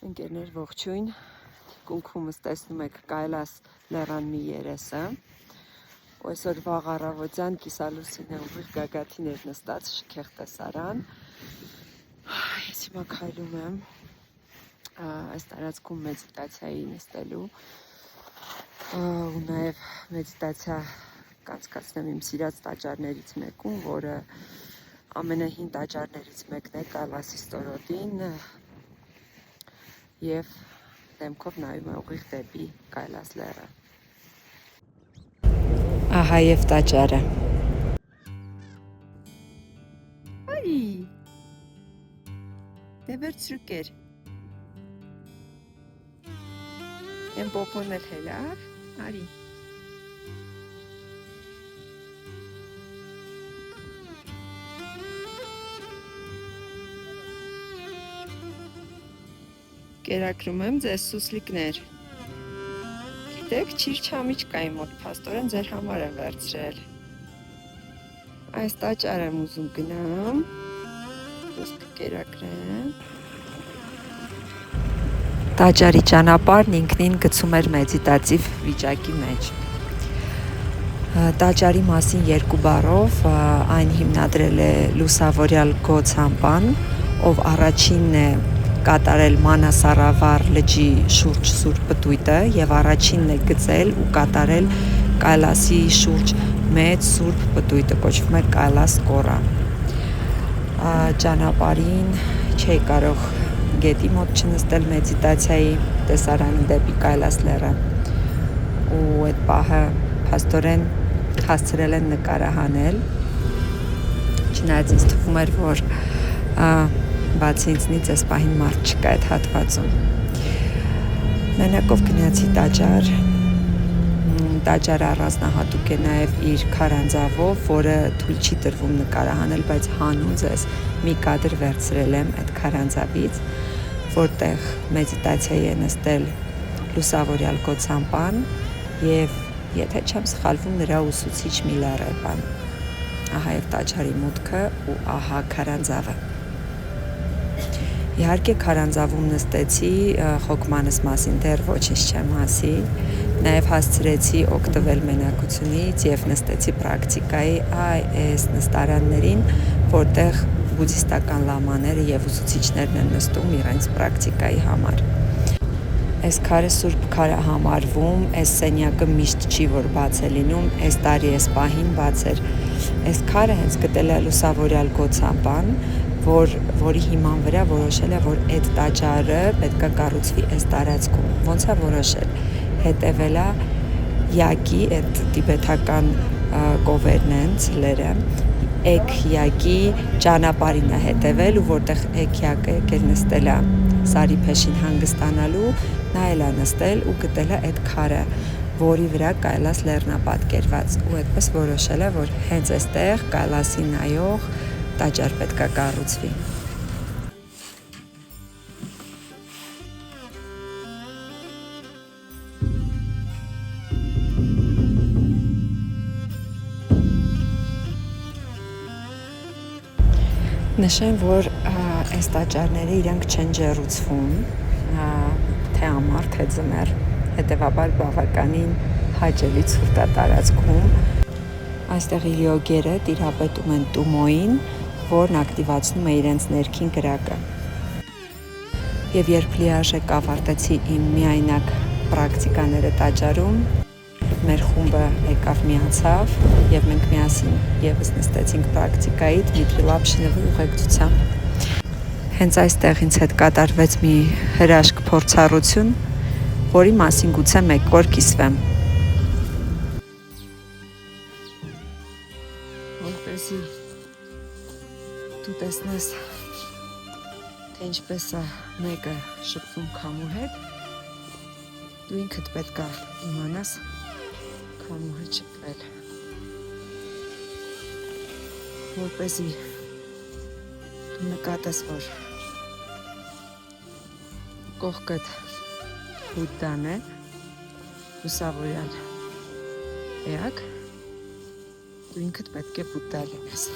Ընկերներ ողջույն, կունքումս տեսնում եք Կայլաս լեռան մի երեսը, ու այսօր վաղ առավոտյան կիսալուսին է ուղիղ գագաթիներ նստած, շքեղ տեսարան, ես հիմա քայլում եմ այս տարածքում մեդիտացիայի նստելու ու նաև մեդիտացիա կանցկացնեմ իմ սիրած տաճարներից մեկում, որը ամենահին տաճարներից մեկն է Կայլասի ստորոտին և դեմքով նայում է ուղիղ դեպի Կայլաս լեռը։ Ահա և տաճարը։ Արի, դե վերցրուկեր։ Եմ պոպոն էլ հելավ, արի։ Կերակրում եմ ձեզ սուսլիկներ։ Գիտեք, չիրչամիչ կայի մոտ, փաստորեն ձեր համար եմ վերցրել։ Այս տաճար եմ ուզում գնամ, դուս կկերակրեմ։ Տաճարի ճանապարհն ինքնին գցում էր մեդիտատիվ վիճակի մեջ։ Տաճարի մասին երկու բառով այն հիմնադրել է լուսավորյալ Գոցամպան, ով առաջինն է կատարել Մանասարավար լճի շուրջ սուրբ պտույտը և առաջինն է գծել ու կատարել Կայլասի շուրջ մեծ սուրբ պտույտը, կոչվում է Կայլաս կորա։ Ճանապարհին չէի կարող գետի մոտ չնստել մեդիտացիայի տեսարանի դեպի Կայլաս լեռը, ու այդ պահը փաստորեն հասցրել են նկարահանել, չնայած ինձ թվում էր, որ բացի ինձնից այս պահին մարդ չկա այդ հատվածում։ Մենակով գնացի տաճար, տաճարը առանձնահատուկ է նաև իր քարանձավով, որը թույլ չի տրվում նկարահանել, բայց հանուն ձեզ մի կադր վերցրել եմ այդ քարանձավից, որտեղ մեդիտացիայի է նստել լուսավորյալ Գոցամպան և եթե չեմ սխալվում նրա ուսուցիչ Միլարեբան։ Ահա և տաճարի մուտքը ու ահա քարանձավը։ Իհարկե քարանձավում նստեցի, խոկմանս մասին դեռ ոչինչ չեմ ասի, նաև հասցրեցի օգտվել մենակությունից և նստեցի պրակտիկայի այս նստարաններին, որտեղ բուդդիստական լամաները և ուսուցիչներն են նստում իրենց պրակտիկայի համար։ Այս քարը սուրբ քար է համարվում, այս սենյակը միշտ չի, որ բաց է լինում, այս տարի այս պահին բաց էր։ Այս քարը հենց գտել է լուսավորյալ Գոցամպան, որի հիման վրա որոշել է, որ այդ տաճարը պետք է կառուցվի այս տարածքում։ Ոնց է որոշել։ Հետևել է յագի, այդ տիբեթական կովերն են, ցլերը, էգ յագի ճանապարհին է հետևել, ու որտեղ էգ յագը եկել նստել է սարի փեշին հանգստանալու, նայել է նստել ու գտել է այդ քարը, որի վրա Կայլաս լեռն է պատկերված, ու այդպես որոշել է, որ հենց այստեղ Կայլասի նայող տաճար պետք է կառուցվի։ Նշեմ, որ այս տաճարները իրենք չեն ջեռուցվում, թե ամառ, թե ձմեռ, հետևաբար բավականին հաճելի ցուրտ է տարածքում։ Այստեղի յոգերը տիրապետում են Տումոյին, որն ակտիվացնում է իրենց ներքին կրակը։ Եվ երբ լիարժեք ավարտեցի իմ միայնակ պրակտիկաները տաճարում, մեր խումբը եկավ միացավ և մենք միասին ևս նստեցինք պրակտիկայի Դմիտրի Լապշինովի ուղեկցությամբ։ Հենց այստեղ ինձ հետ կատարվեց մի հրաշք փորձառություն, որի մասին գուցե մեկ օր կիսվեմ։ Որպեսզի դու տեսնես, թե ինչպես է մեկը շփվում քամու հետ, դու ինքդ պետք է իմանաս քամու հետ շփվել, որպեսզի դու նկատես, որ կողքդ Բուդդան է, լուսավորյալ էակ, դու ինքդ պետք է Բուդդա լինես։